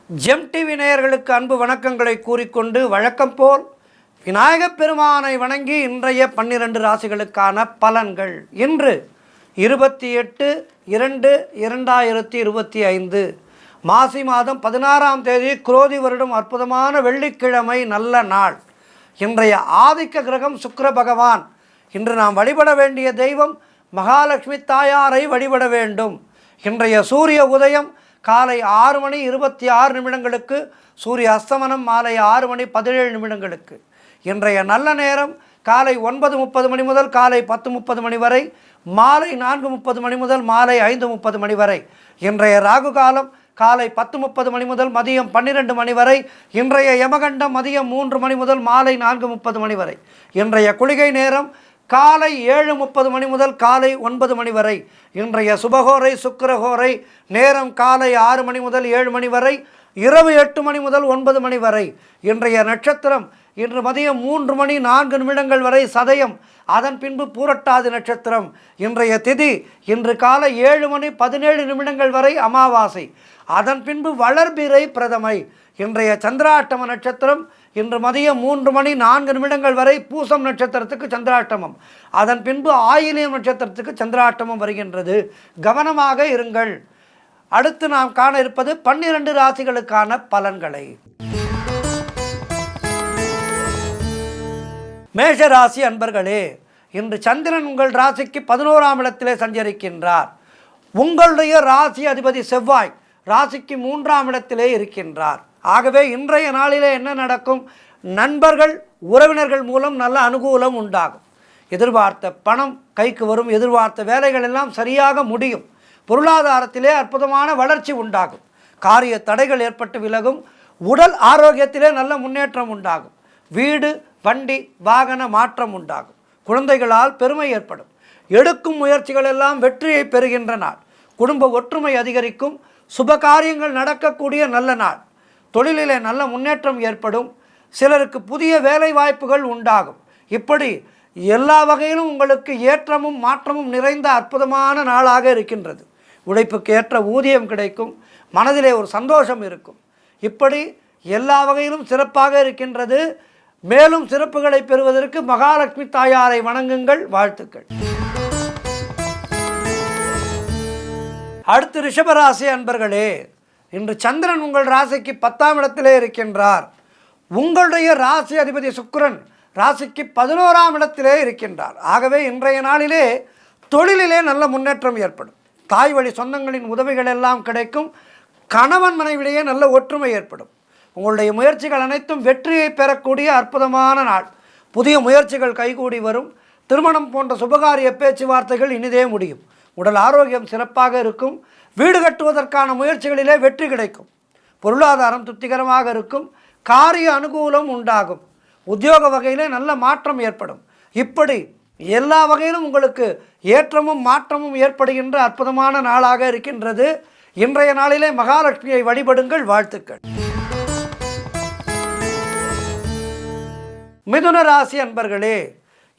GeM TV நேயர்களுக்கு அன்பு வணக்கங்களை கூறிக்கொண்டு வழக்கம் போல் விநாயகப் பெருமானை வணங்கி இன்றைய 12 ராசிகளுக்கான பலன்கள். இன்று 28/2/2025 மாசி மாதம் 16ஆம் தேதி குரோதி வருடம் அற்புதமான வெள்ளிக்கிழமை, நல்ல நாள். இன்றைய ஆதிக்க கிரகம் சுக்கிர பகவான். இன்று நாம் வழிபட வேண்டிய தெய்வம் மகாலட்சுமி தாயாரை வழிபட வேண்டும். இன்றைய சூரிய உதயம் காலை 6:26 சூரிய அஸ்தமனம் மாலை 6:17 இன்றைய நல்ல நேரம் காலை 9:30 முதல் காலை 10:30 வரை, மாலை 4:30 முதல் மாலை 5:30 வரை. இன்றைய ராகு காலம் காலை 10:30 முதல் மதியம் 12 வரை. இன்றைய யமகண்டம் மதியம் 3 முதல் மாலை 4:30 வரை. இன்றைய குளிகை நேரம் காலை 7:30 முதல் காலை 9 வரை. இன்றைய சுபகோரை சுக்கிரகோரை நேரம் காலை 6 முதல் 7 வரை, இரவு 8 முதல் 9 வரை. இன்றைய நட்சத்திரம் இன்று மதியம் 3:04 வரை சதயம், அதன் பின்பு பூரட்டாதி நட்சத்திரம். இன்றைய திதி இன்று காலை 7:17 வரை அமாவாசை, அதன் பின்பு வளர்பிறை பிரதமை. இன்றைய சந்திராஷ்டம நட்சத்திரம் இன்று மதியம் 3:04 வரை பூசம் நட்சத்திரத்துக்கு சந்திராஷ்டமம், அதன் பின்பு ஆயிலியம் நட்சத்திரத்துக்கு சந்திராஷ்டமம் வருகின்றது. கவனமாக இருங்கள். அடுத்து நாம் காண இருப்பது 12 ராசிகளுக்கான பலன்களை. மேஷ ராசி அன்பர்களே, இன்று சந்திரன் உங்கள் ராசிக்கு 11ஆம் இடத்திலே சஞ்சரிக்கின்றார். உங்களுடைய ராசி அதிபதி செவ்வாய் ராசிக்கு 3ஆம் இடத்திலே இருக்கின்றார். ஆகவே இன்றைய நாளிலே என்ன நடக்கும்? நண்பர்கள் உறவினர்கள் மூலம் நல்ல அனுகூலம் உண்டாகும். எதிர்பார்த்த பணம் கைக்கு வரும். எதிர்பார்த்த வேலைகள் எல்லாம் சரியாக முடியும். பொருளாதாரத்திலே அற்புதமான வளர்ச்சி உண்டாகும். காரிய தடைகள் ஏற்பட்டு விலகும். உடல் ஆரோக்கியத்திலே நல்ல முன்னேற்றம் உண்டாகும். வீடு வண்டி வாகன மாற்றம் உண்டாகும். குழந்தைகளால் பெருமை ஏற்படும். எடுக்கும் முயற்சிகள் எல்லாம் வெற்றியை பெறுகின்ற நாள். குடும்ப ஒற்றுமை அதிகரிக்கும். சுப காரியங்கள் நடக்கக்கூடிய நல்ல நாள். தொழிலிலே நல்ல முன்னேற்றம் ஏற்படும். சிலருக்கு புதிய வேலை வாய்ப்புகள் உண்டாகும். இப்படி எல்லா வகையிலும் உங்களுக்கு ஏற்றமும் மாற்றமும் நிறைந்த அற்புதமான நாளாக இருக்கின்றது. உழைப்புக்கு ஏற்ற ஊதியம் கிடைக்கும். மனதிலே ஒரு சந்தோஷம் இருக்கும். இப்படி எல்லா வகையிலும் சிறப்பாக இருக்கின்றது. மேலும் சிறப்புகளை பெறுவதற்கு மகாலட்சுமி தாயாரை வணங்குங்கள். வாழ்த்துக்கள். அடுத்து ரிஷபராசி அன்பர்களே, இன்று சந்திரன் உங்கள் ராசிக்கு 10ஆம் இடத்திலே இருக்கின்றார். உங்களுடைய ராசி அதிபதி சுக்கிரன் ராசிக்கு 11ஆம் இடத்திலே இருக்கின்றார். ஆகவே இன்றைய நாளிலே தொழிலிலே நல்ல முன்னேற்றம் ஏற்படும். தாய் வழி சொந்தங்களின் உதவிகள் எல்லாம் கிடைக்கும். கணவன் மனைவிலேயே நல்ல ஒற்றுமை ஏற்படும். உங்களுடைய முயற்சிகள் அனைத்தும் வெற்றியை பெறக்கூடிய அற்புதமான நாள். புதிய முயற்சிகள் கைகூடி வரும். திருமணம் போன்ற சுபகாரிய பேச்சுவார்த்தைகள் இனிதே முடியும். உடல் ஆரோக்கியம் சிறப்பாக இருக்கும். வீடு கட்டுவதற்கான முயற்சிகளிலே வெற்றி கிடைக்கும். பொருளாதாரம் திருப்திகரமாக இருக்கும். காரிய அனுகூலம் உண்டாகும். உத்தியோக வகையிலே நல்ல மாற்றம் ஏற்படும். இப்படி எல்லா வகையிலும் உங்களுக்கு ஏற்றமும் மாற்றமும் ஏற்படுகின்ற அற்புதமான நாளாக இருக்கின்றது. இன்றைய நாளிலே மகாலட்சுமியை வழிபடுங்கள். வாழ்த்துக்கள். மிதுன ராசி அன்பர்களே,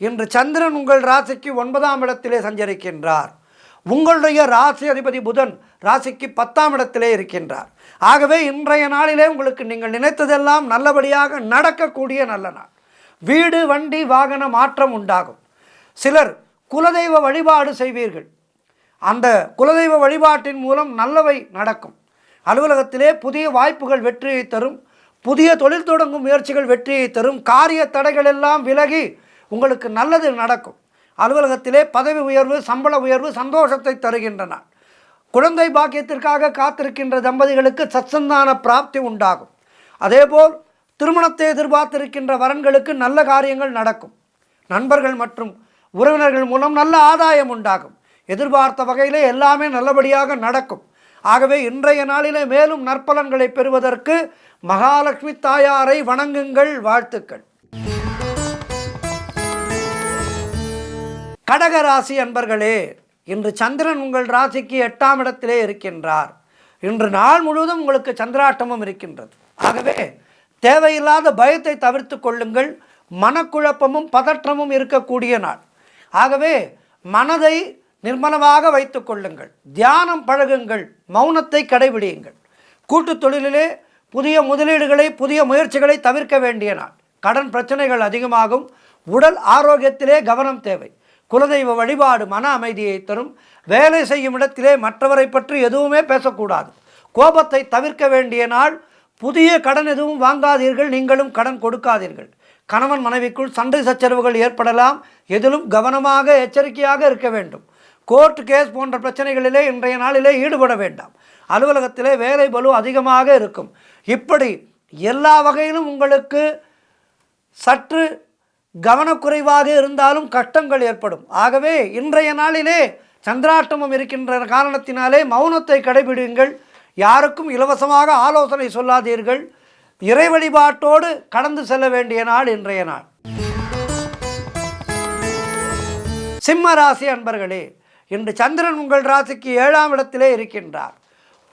இன்று சந்திரன் உங்கள் ராசிக்கு 9ஆம் இடத்திலே சஞ்சரிக்கின்றார். உங்களுடைய ராசி அதிபதி புதன் ராசிக்கு 10ஆம் இடத்திலே இருக்கின்றார். ஆகவே இன்றைய நாளிலே உங்களுக்கு நீங்கள் நினைத்ததெல்லாம் நல்லபடியாக நடக்கக்கூடிய நல்ல நாள். வீடு வண்டி வாகன மாற்றம் உண்டாகும். சிலர் குலதெய்வ வழிபாடு செய்வீர்கள். அந்த குலதெய்வ வழிபாட்டின் மூலம் நல்லவை நடக்கும். அலுவலகத்திலே புதிய வாய்ப்புகள் வெற்றியை தரும். புதிய தொழில் தொடங்கும் முயற்சிகள் வெற்றியை தரும். காரிய தடைகள் எல்லாம் விலகி உங்களுக்கு நல்லது நடக்கும். அலுவலகத்திலே பதவி உயர்வு சம்பள உயர்வு சந்தோஷத்தை தருகின்றன. குழந்தை பாக்கியத்திற்காக காத்திருக்கின்ற தம்பதிகளுக்கு சத்சந்தான பிராப்தி உண்டாகும். அதேபோல் திருமணத்தை எதிர்பார்த்திருக்கின்ற வரன்களுக்கு நல்ல காரியங்கள் நடக்கும். நண்பர்கள் மற்றும் உறவினர்கள் மூலம் நல்ல ஆதாயம் உண்டாகும். எதிர்பார்த்த வகையிலே எல்லாமே நல்லபடியாக நடக்கும். ஆகவே இன்றைய நாளிலே மேலும் நற்பலன்களை பெறுவதற்கு மகாலட்சுமி தாயாரை வணங்குங்கள். வாழ்த்துக்கள். கடகராசி அன்பர்களே, இன்று சந்திரன் உங்கள் ராசிக்கு 8ஆம் இடத்திலே இருக்கின்றார். இன்று நாள் முழுவதும் உங்களுக்கு சந்திராஷ்டமம் இருக்கின்றது. ஆகவே தேவையில்லாத பயத்தை தவிர்த்து கொள்ளுங்கள். மனக்குழப்பமும் பதற்றமும் இருக்கக்கூடிய நாள். ஆகவே மனதை நிர்மலமாக வைத்து கொள்ளுங்கள். தியானம் பழகுங்கள். மௌனத்தை கடைபிடியுங்கள். கூட்டு தொழிலிலே புதிய முதலீடுகளை புதிய முயற்சிகளை தவிர்க்க வேண்டிய நாள். கடன் பிரச்சனைகள் அதிகமாகும். உடல் ஆரோக்கியத்திலே கவனம் தேவை. குலதெய்வ வழிபாடு மன அமைதியை தரும். வேலை செய்யும் இடத்திலே மற்றவரை பற்றி எதுவுமே பேசக்கூடாது. கோபத்தை தவிர்க்க வேண்டிய நாள். புதிய கடன் எதுவும் வாங்காதீர்கள், நீங்களும் கடன் கொடுக்காதீர்கள். கணவன் மனைவிக்குள் சண்டை சச்சரவுகள் ஏற்படலாம். எதிலும் கவனமாக எச்சரிக்கையாக இருக்க வேண்டும். கோர்ட் கேஸ் போன்ற பிரச்சனைகளிலே இன்றைய நாளிலே ஈடுபட வேண்டாம். அலுவலகத்திலே வேலை பளு அதிகமாக இருக்கும். இப்படி எல்லா வகையிலும் உங்களுக்கு சற்று கவனக்குறைவாக இருந்தாலும் கஷ்டங்கள் ஏற்படும். ஆகவே இன்றைய நாளிலே சந்திராஷ்டமம் இருக்கின்ற காரணத்தினாலே மௌனத்தை கடைபிடியுங்கள். யாருக்கும் இலவசமாக ஆலோசனை சொல்லாதீர்கள். இறை வழிபாட்டோடு கடந்து செல்ல வேண்டிய நாள் இன்றைய நாள். சிம்ம ராசி அன்பர்களே, இன்று சந்திரன் உங்கள் ராசிக்கு 7ஆம் இடத்திலே இருக்கின்றார்.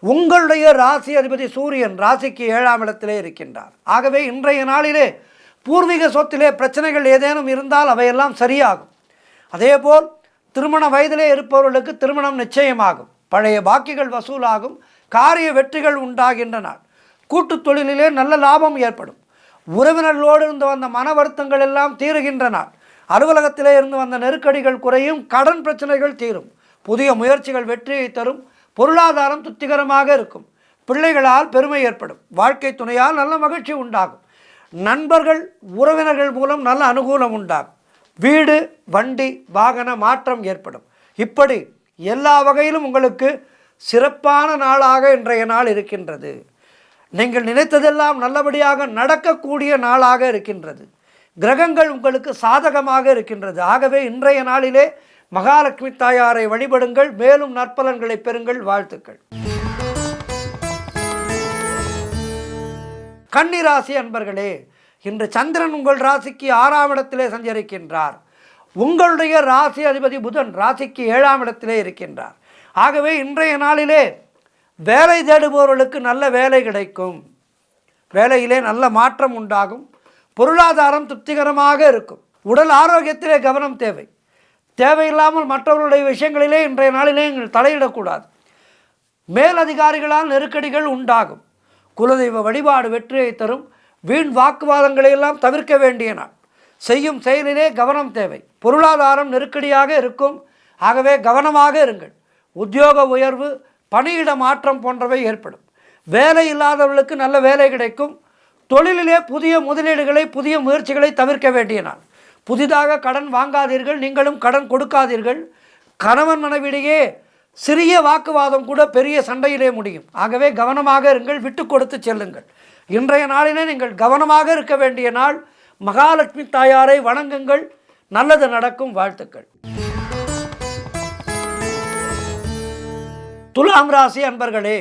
உங்களுடைய ராசி அதிபதி சூரியன் ராசிக்கு 7ஆம் இடத்திலே இருக்கின்றார். ஆகவே இன்றைய நாளிலே பூர்வீக சொத்திலே பிரச்சனைகள் ஏதேனும் இருந்தால் அவையெல்லாம் சரியாகும். அதேபோல் திருமண வயதிலே இருப்பவர்களுக்கு திருமணம் நிச்சயமாகும். பழைய பாக்கிகள் வசூலாகும். காரிய வெற்றிகள் உண்டாகின்ற நாள். கூட்டுத் தொழிலிலே நல்ல லாபம் ஏற்படும். உறவினர்களோடு இருந்து வந்த மன வருத்தங்கள் எல்லாம் தீருகின்ற நாள். அலுவலகத்திலே இருந்து வந்த நெருக்கடிகள் குறையும். கடன் பிரச்சனைகள் தீரும். புதிய முயற்சிகள் வெற்றியை தரும். பொருளாதாரம் திருப்திகரமாக இருக்கும். பிள்ளைகளால் பெருமை ஏற்படும். வாழ்க்கை துணையால் நல்ல மகிழ்ச்சி உண்டாகும். நண்பர்கள் உறவினர்கள் மூலம் நல்ல அனுகூலம் உண்டாகும். வீடு வண்டி வாகன மாற்றம் ஏற்படும். இப்படி எல்லா வகையிலும் உங்களுக்கு சிறப்பான நாளாக இன்றைய நாள் இருக்கின்றது. நீங்கள் நினைத்ததெல்லாம் நல்லபடியாக நடக்கக்கூடிய நாளாக இருக்கின்றது. கிரகங்கள் உங்களுக்கு சாதகமாக இருக்கின்றது. ஆகவே இன்றைய நாளிலே மகாலட்சுமி தாயாரை வழிபடுங்கள். மேலும் நற்பலன்களை பெறுங்கள். வாழ்த்துக்கள். கன்னி ராசி அன்பர்களே, இன்று சந்திரன் உங்கள் ராசிக்கு 6ஆம் இடத்திலே சஞ்சரிக்கின்றார். உங்களுடைய ராசி அதிபதி புதன் ராசிக்கு 7ஆம் இடத்திலே இருக்கின்றார். ஆகவே இன்றைய நாளிலே வேலை தேடுபவர்களுக்கு நல்ல வேலை கிடைக்கும். வேலையிலே நல்ல மாற்றம் உண்டாகும். பொருளாதாரம் திருப்திகரமாக இருக்கும். உடல் ஆரோக்கியத்திலே கவனம் தேவை. தேவையில்லாமல் மற்றவர்களுடைய விஷயங்களிலே இன்றைய நாளிலே நீங்கள் தலையிடக்கூடாது. மேலதிகாரிகளால் நெருக்கடிகள் உண்டாகும். குலதெய்வ வழிபாடு வெற்றியை தரும். வீண் வாக்குவாதங்களை எல்லாம் தவிர்க்க வேண்டிய நாள். செய்யும் செயலிலே கவனம் தேவை. பொருளாதாரம் நெருக்கடியாக இருக்கும். ஆகவே கவனமாக இருங்கள். உத்தியோக உயர்வு பணியிட மாற்றம் போன்றவை ஏற்படும். வேலை இல்லாதவர்களுக்கு நல்ல வேலை கிடைக்கும். தொழிலிலே புதிய முதலீடுகளை புதிய முயற்சிகளை தவிர்க்க வேண்டிய நாள். புதிதாக கடன் வாங்காதீர்கள், நீங்களும் கடன் கொடுக்காதீர்கள். கணவன் மனைவியிடையே சிறிய வாக்குவாதம் கூட பெரிய சண்டையிலே முடியும். ஆகவே கவனமாக இருங்கள். விட்டு கொடுத்து செல்லுங்கள். இன்றைய நாளிலே நீங்கள் கவனமாக இருக்க வேண்டிய நாள். மகாலட்சுமி தாயாரை வணங்குங்கள். நல்லது நடக்கும். வாழ்த்துக்கள். துலாம் ராசி அன்பர்களே,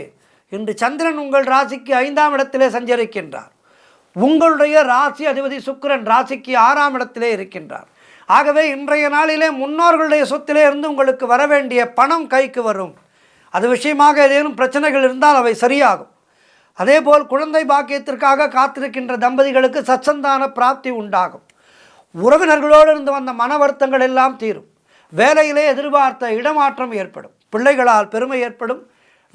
இன்று சந்திரன் உங்கள் ராசிக்கு 5ஆம் இடத்திலே சஞ்சரிக்கின்றார். உங்களுடைய ராசி அதிபதி சுக்கிரன் ராசிக்கு 6ஆம் இடத்திலே இருக்கின்றார். ஆகவே இன்றைய நாளிலே முன்னோர்களுடைய சொத்திலே இருந்து உங்களுக்கு வர வேண்டிய பணம் கைக்கு வரும். அது விஷயமாக ஏதேனும் பிரச்சனைகள் இருந்தால் அவை சரியாகும். அதேபோல் குழந்தை பாக்கியத்திற்காக காத்திருக்கின்ற தம்பதிகளுக்கு சச்சந்தான பிராப்தி உண்டாகும். உறவினர்களோடு இருந்து வந்த மன வருத்தங்கள் எல்லாம் தீரும். வேலையிலே எதிர்பார்த்த இடமாற்றம் ஏற்படும். பிள்ளைகளால் பெருமை ஏற்படும்.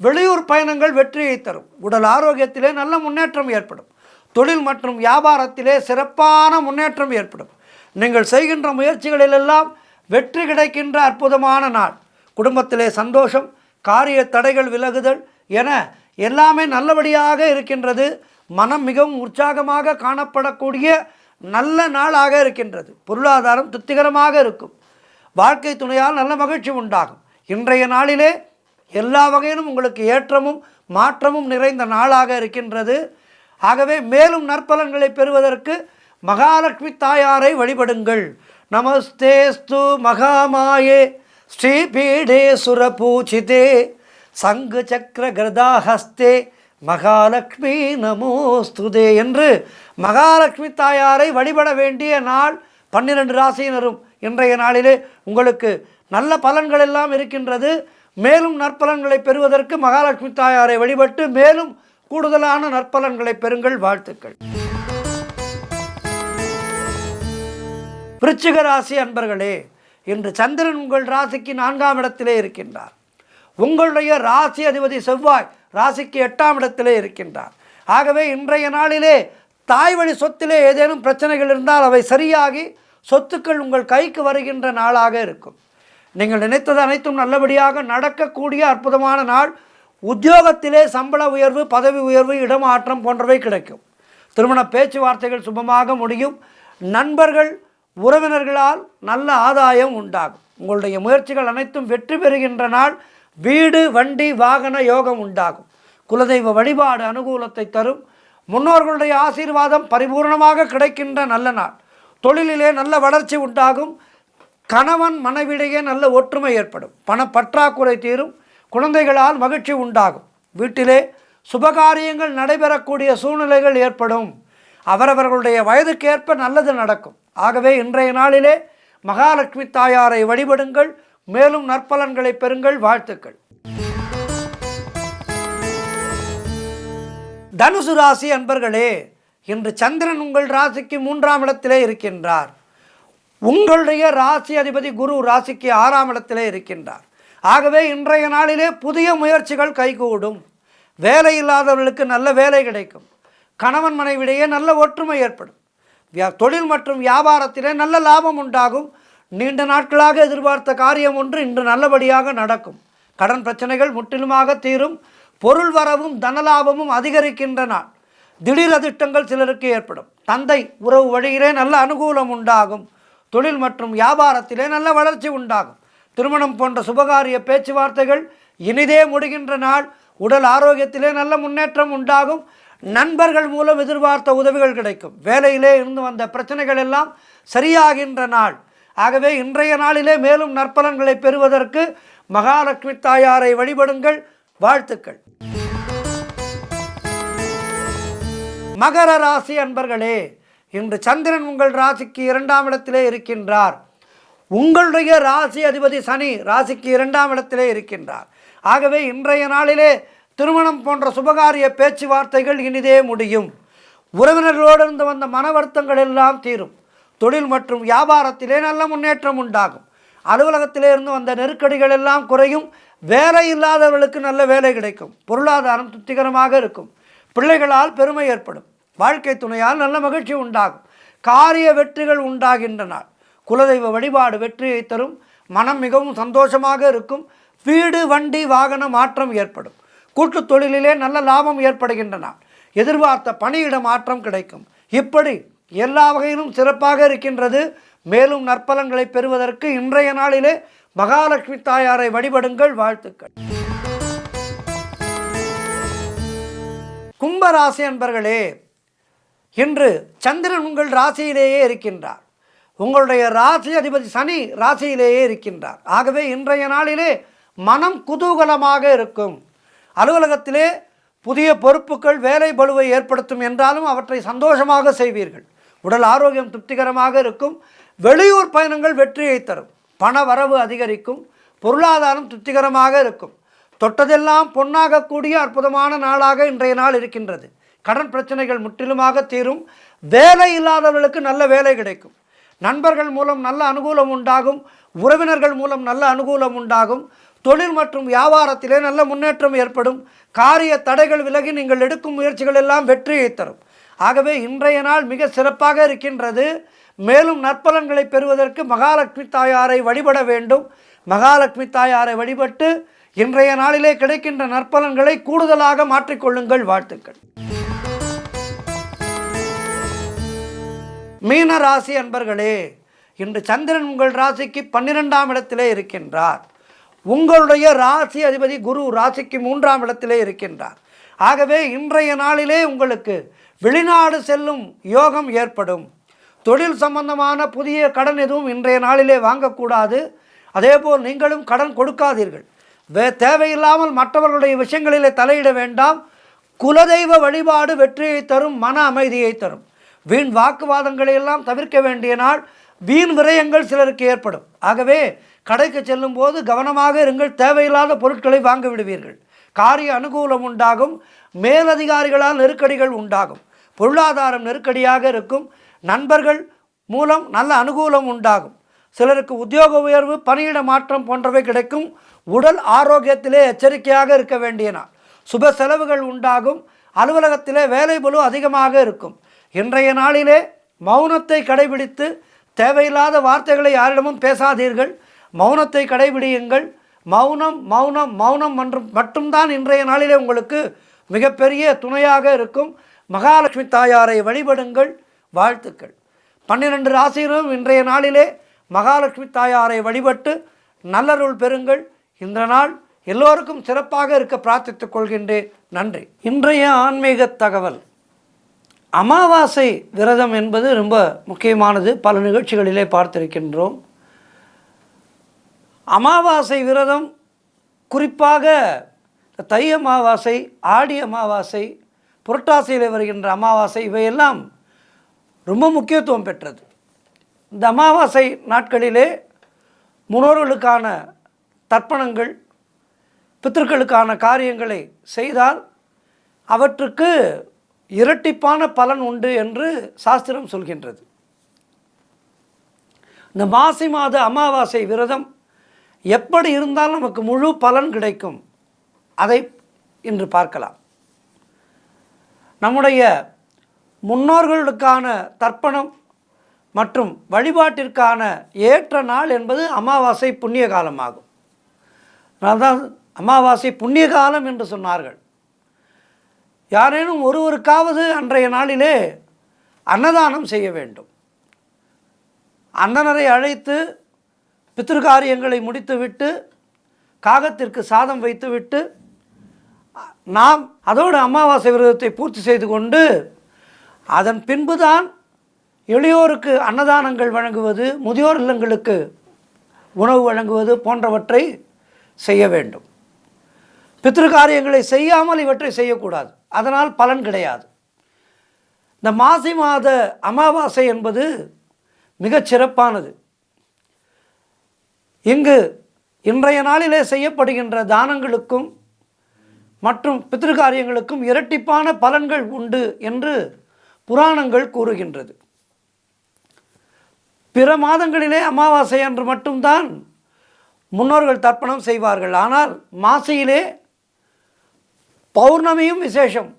வெளியூர் பயணங்கள் வெற்றியை தரும். உடல் ஆரோக்கியத்திலே நல்ல முன்னேற்றம் ஏற்படும். தொழில் மற்றும் வியாபாரத்திலே சிறப்பான முன்னேற்றம் ஏற்படும். நீங்கள் செய்கின்ற முயற்சிகளிலெல்லாம் வெற்றி கிடைக்கின்ற அற்புதமான நாள். குடும்பத்திலே சந்தோஷம், காரிய தடைகள் விலகுதல் என எல்லாமே நல்லபடியாக இருக்கின்றது. மனம் மிகவும் உற்சாகமாக காணப்படக்கூடிய நல்ல நாளாக இருக்கின்றது. பொருளாதாரம் திருப்திகரமாக இருக்கும். வாழ்க்கை துணையால் நல்ல மகிழ்ச்சி உண்டாகும். இன்றைய நாளிலே எல்லா வகையிலும் உங்களுக்கு ஏற்றமும் மாற்றமும் நிறைந்த நாளாக இருக்கின்றது. ஆகவே மேலும் நற்பலன்களை பெறுவதற்கு மகாலட்சுமி தாயாரை வழிபடுங்கள். நமஸ்தேஸ்து மகாமாயே ஸ்ரீபீடே சுரபூஜிதே சங்கு சக்கர கதாஹஸ்தே மகாலட்சுமி நமோஸ்துதே என்று மகாலட்சுமி தாயாரை வழிபட வேண்டிய நாள். 12 ராசியினரும் இன்றைய நாளிலே உங்களுக்கு நல்ல பலன்கள் எல்லாம் இருக்கின்றது. மேலும் நற்பலன்களை பெறுவதற்கு மகாலட்சுமி தாயாரை வழிபட்டு மேலும் கூடுதலான நற்பலன்களை பெறுங்கள். வாழ்த்துக்கள். விருச்சிக ராசி அன்பர்களே, இன்று சந்திரன் உங்கள் ராசிக்கு 4ஆம் இடத்திலே இருக்கின்றார். உங்களுடைய ராசி அதிபதி செவ்வாய் ராசிக்கு 8ஆம் இடத்திலே இருக்கின்றார். ஆகவே இன்றைய நாளிலே தாய் வழி சொத்திலே ஏதேனும் பிரச்சனைகள் இருந்தால் அவை சரியாகி சொத்துக்கள் உங்கள் கைக்கு வருகின்ற நாளாக இருக்கும். நீங்கள் நினைத்தது அனைத்தும் நல்லபடியாக நடக்கக்கூடிய அற்புதமான நாள். உத்தியோகத்திலே சம்பள உயர்வு, பதவி உயர்வு, இடமாற்றம் போன்றவை கிடைக்கும். திருமண பேச்சுவார்த்தைகள் சுபமாக முடியும். நண்பர்கள், உறவினர்களால் நல்ல ஆதாயம் உண்டாகும். உங்களுடைய முயற்சிகள் அனைத்தும் வெற்றி பெறுகின்ற நாள். வீடு, வண்டி, வாகன யோகம் உண்டாகும். குலதெய்வ வழிபாடு அனுகூலத்தை தரும். முன்னோர்களுடைய ஆசீர்வாதம் பரிபூர்ணமாக கிடைக்கின்ற நல்ல நாள். தொழிலிலே நல்ல வளர்ச்சி உண்டாகும். கணவன் மனைவிடையே நல்ல ஒற்றுமை ஏற்படும். பணப்பற்றாக்குறை தீரும். குழந்தைகளால் மகிழ்ச்சி உண்டாகும். வீட்டிலே சுபகாரியங்கள் நடைபெறக்கூடிய சூழ்நிலைகள் ஏற்படும். அவரவர்களுடைய வயதுக்கேற்ப நல்லது நடக்கும். ஆகவே இன்றைய நாளிலே மகாலட்சுமி தாயாரை வழிபடுங்கள். மேலும் நற்பலன்களை பெறுங்கள். வாழ்த்துக்கள். தனுசு ராசி அன்பர்களே, இன்று சந்திரன் உங்கள் ராசிக்கு 3ஆம் இடத்திலே இருக்கின்றார். உங்களுடைய ராசி அதிபதி குரு ராசிக்கு 6ஆம் இடத்திலே இருக்கின்றார். ஆகவே இன்றைய நாளிலே புதிய முயற்சிகள் கைகூடும். வேலை இல்லாதவர்களுக்கு நல்ல வேலை கிடைக்கும். கணவன் மனைவிடையே நல்ல ஒற்றுமை ஏற்படும். தொழில் மற்றும் வியாபாரத்திலே நல்ல லாபம் உண்டாகும். நீண்ட நாட்களாக எதிர்பார்த்த காரியம் ஒன்று இன்று நல்லபடியாக நடக்கும். கடன் பிரச்சனைகள் முற்றிலுமாக தீரும். பொருள் வரவும் தனலாபமும் அதிகரிக்கின்ற நாள். திடீர் அதிர்ஷ்டங்கள் சிலருக்கு ஏற்படும். தந்தை உறவு வழியிலே நல்ல அனுகூலம் உண்டாகும். தொழில் மற்றும் வியாபாரத்திலே நல்ல வளர்ச்சி உண்டாகும். திருமணம் போன்ற சுபகாரிய பேச்சுவார்த்தைகள் இனிதே முடிகின்ற நாள். உடல் ஆரோக்கியத்திலே நல்ல முன்னேற்றம் உண்டாகும். நண்பர்கள் மூலம் எதிர்பார்த்த உதவிகள் கிடைக்கும். வேலையிலே இருந்து வந்த பிரச்சனைகள் எல்லாம் சரியாகின்ற நாள். ஆகவே இன்றைய நாளிலே மேலும் நற்பலன்களை பெறுவதற்கு மகாலட்சுமி தாயாரை வழிபடுங்கள். வாழ்த்துக்கள். மகர ராசி அன்பர்களே, இன்று சந்திரன் உங்கள் ராசிக்கு 2ஆம் இடத்திலே இருக்கின்றார். உங்களுடைய ராசி அதிபதி சனி ராசிக்கு 2ஆம் இடத்திலே இருக்கின்றார். ஆகவே இன்றைய நாளிலே திருமணம் போன்ற சுபகாரிய பேச்சுவார்த்தைகள் இனிதே முடியும். உறவினர்களோடு இருந்து வந்த மன வருத்தங்கள் எல்லாம் தீரும். தொழில் மற்றும் வியாபாரத்திலே நல்ல முன்னேற்றம் உண்டாகும். அலுவலகத்திலே இருந்து வந்த நெருக்கடிகள் எல்லாம் குறையும். வேலை இல்லாதவர்களுக்கு நல்ல வேலை கிடைக்கும். பொருளாதாரம் திருப்திகரமாக இருக்கும். பிள்ளைகளால் பெருமை ஏற்படும். வாழ்க்கை துணையால் நல்ல மகிழ்ச்சி உண்டாகும். காரிய வெற்றிகள் உண்டாகின்ற நாள். குலதெய்வ வழிபாடு வெற்றியை தரும். மனம் மிகவும் சந்தோஷமாக இருக்கும். வீடு, வண்டி, வாகன மாற்றம் ஏற்படும். கூட்டு தொழிலிலே நல்ல லாபம் ஏற்படுகின்ற நாள். எதிர்பார்த்த பணியிட மாற்றம் கிடைக்கும். இப்படி எல்லா வகையிலும் சிறப்பாக இருக்கின்றது. மேலும் நற்பலன்களை பெறுவதற்கு இன்றைய நாளிலே மகாலட்சுமி தாயாரை வழிபடுங்கள். வாழ்த்துக்கள். கும்பராசி அன்பர்களே, இன்று சந்திரன் உங்கள் ராசியிலேயே இருக்கின்றார். உங்களுடைய ராசி அதிபதி சனி ராசியிலேயே இருக்கின்றார். ஆகவே இன்றைய நாளிலே மனம் குதூகலமாக இருக்கும். அலுவலகத்திலே புதிய பொறுப்புகள் வேலை பளுவை ஏற்படுத்தும் என்றாலும் அவற்றை சந்தோஷமாக செய்வீர்கள். உடல் ஆரோக்கியம் திருப்திகரமாக இருக்கும். வெளியூர் பயணங்கள் வெற்றியை தரும். பண வரவு அதிகரிக்கும். பொருளாதாரம் திருப்திகரமாக இருக்கும். தொட்டதெல்லாம் பொன்னாகக்கூடிய அற்புதமான நாளாக இன்றைய நாள் இருக்கின்றது. கடன் பிரச்சனைகள் முற்றிலுமாக தீரும். வேலை இல்லாதவர்களுக்கு நல்ல வேலை கிடைக்கும். நண்பர்கள் மூலம் நல்ல அனுகூலம் உண்டாகும். உறவினர்கள் மூலம் நல்ல அனுகூலம் உண்டாகும். தொழில் மற்றும் வியாபாரத்திலே நல்ல முன்னேற்றம் ஏற்படும். காரிய தடைகள் விலகி நீங்கள் எடுக்கும் முயற்சிகள் எல்லாம் வெற்றியை தரும். ஆகவே இன்றைய நாள் மிக சிறப்பாக இருக்கின்றது. மேலும் நற்பலன்களை பெறுவதற்கு மகாலட்சுமி தாயாரை வழிபட வேண்டும். மகாலட்சுமி தாயாரை வழிபட்டு இன்றைய நாளிலே கிடைக்கின்ற நற்பலன்களை கூடுதலாக மாற்றிக்கொள்ளுங்கள். வாழ்த்துக்கள். மீன ராசி அன்பர்களே, இன்று சந்திரன் உங்கள் ராசிக்கு 12ஆம் இடத்திலே இருக்கின்றார். உங்களுடைய ராசி அதிபதி குரு ராசிக்கு 3ஆம் இடத்திலே இருக்கின்றார். ஆகவே இன்றைய நாளிலே உங்களுக்கு வெளிநாடு செல்லும் யோகம் ஏற்படும். தொழில் சம்பந்தமான புதிய கடன் எதுவும் இன்றைய நாளிலே வாங்கக்கூடாது. அதேபோல் நீங்களும் கடன் கொடுக்காதீர்கள். தேவையில்லாமல் மற்றவர்களுடைய விஷயங்களிலே தலையிட வேண்டாம். குலதெய்வ வழிபாடு வெற்றியை தரும். மன அமைதியை தரும். வீண் வாக்குவாதங்களை எல்லாம் தவிர்க்க வேண்டிய நாள். வீண் விரயங்கள் சிலருக்கு ஏற்படும். ஆகவே கடைக்கு செல்லும் போது கவனமாக இருங்கள். தேவையில்லாத பொருட்களை வாங்க விடுவீர்கள். காரிய அனுகூலம் உண்டாகும். மேலதிகாரிகளால் நெருக்கடிகள் உண்டாகும். பொருளாதாரம் நெருக்கடியாக இருக்கும். நண்பர்கள் மூலம் நல்ல அனுகூலம் உண்டாகும். சிலருக்கு உத்தியோக உயர்வு, பணியிட மாற்றம் போன்றவை கிடைக்கும். உடல் ஆரோக்கியத்திலே எச்சரிக்கையாக இருக்க வேண்டிய நாள். சுப செலவுகள் உண்டாகும். அலுவலகத்திலே வேலை பளு அதிகமாக இருக்கும். இன்றைய நாளிலே மௌனத்தை கடைபிடித்து தேவையில்லாத வார்த்தைகளை யாரிடமும் பேசாதீர்கள். மௌனத்தை கடைபிடியுங்கள். மௌனம் மௌனம் மௌனம் மட்டும்தான் இன்றைய நாளிலே உங்களுக்கு மிகப்பெரிய துணையாக இருக்கும். மகாலட்சுமி தாயாரை வழிபடுங்கள். வாழ்த்துக்கள். 12 ராசியிலும் இன்றைய நாளிலே மகாலட்சுமி தாயாரை வழிபட்டு நல்லருள் பெறுங்கள். இந்த நாள் எல்லோருக்கும் சிறப்பாக இருக்க பிரார்த்தித்துக் கொள்கின்றேன். நன்றி. இன்றைய ஆன்மீக தகவல். அமாவாசை விரதம் என்பது ரொம்ப முக்கியமானது. பல நிகழ்ச்சிகளிலே பார்த்திருக்கின்றோம். அமாவாசை விரதம் குறிப்பாக தை அமாவாசை, ஆடி அமாவாசை, புரட்டாசியில் வருகின்ற அமாவாசை இவையெல்லாம் ரொம்ப முக்கியத்துவம் பெற்றது. இந்த அமாவாசை நாட்களிலே முன்னோர்களுக்கான தர்ப்பணங்கள், பித்திருக்களுக்கான காரியங்களை செய்தால் அவற்றுக்கு இரட்டிப்பான பலன் உண்டு என்று சாஸ்திரம் சொல்கின்றது. இந்த மாசி மாத அமாவாசை விரதம் எப்படி இருந்தால் நமக்கு முழு பலன் கிடைக்கும், அதை இன்று பார்க்கலாம். நம்முடைய முன்னோர்களுக்கான தர்ப்பணம் மற்றும் வழிபாட்டிற்கான ஏற்ற நாள் என்பது அமாவாசை புண்ணிய காலமாகும். அதனால்தான் அமாவாசை புண்ணிய காலம் என்று சொன்னார்கள். யாரேனும் ஒருவருக்காவது அன்றைய நாளிலே அன்னதானம் செய்ய வேண்டும். அந்தனரை அழைத்து பித்திருக்காரியங்களை முடித்துவிட்டு காகத்திற்கு சாதம் வைத்துவிட்டு நாம் அதோடு அமாவாசை விரதத்தை பூர்த்தி செய்து கொண்டு அதன் பின்புதான் எளியோருக்கு அன்னதானங்கள் வழங்குவது, முதியோர் இல்லங்களுக்கு உணவு வழங்குவது போன்றவற்றை செய்ய வேண்டும். பித்திருக்காரியங்களை செய்யாமல் இவற்றை செய்யக்கூடாது. அதனால் பலன் கிடையாது. இந்த மாசி மாத அமாவாசை என்பது மிகச் சிறப்பானது. இங்கு இன்றைய நாளிலே செய்யப்படுகின்ற தானங்களுக்கும் மற்றும் பித்திருக்காரியங்களுக்கும் இரட்டிப்பான பலன்கள் உண்டு என்று புராணங்கள் கூறுகின்றது. பிற மாதங்களிலே அமாவாசை அன்று மட்டும்தான் முன்னோர்கள் தர்ப்பணம் செய்வார்கள். ஆனால் மாசியிலே பௌர்ணமியும் விசேஷம்.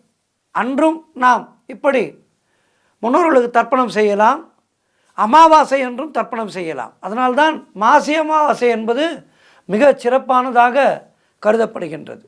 அன்றும் நாம் இப்படி முன்னோர்களுக்கு தர்ப்பணம் செய்யலாம். அமாவாசை என்றும் தர்ப்பணம் செய்யலாம். அதனால்தான் மாசி அமாவாசை என்பது மிக சிறப்பானதாக கருதப்படுகின்றது.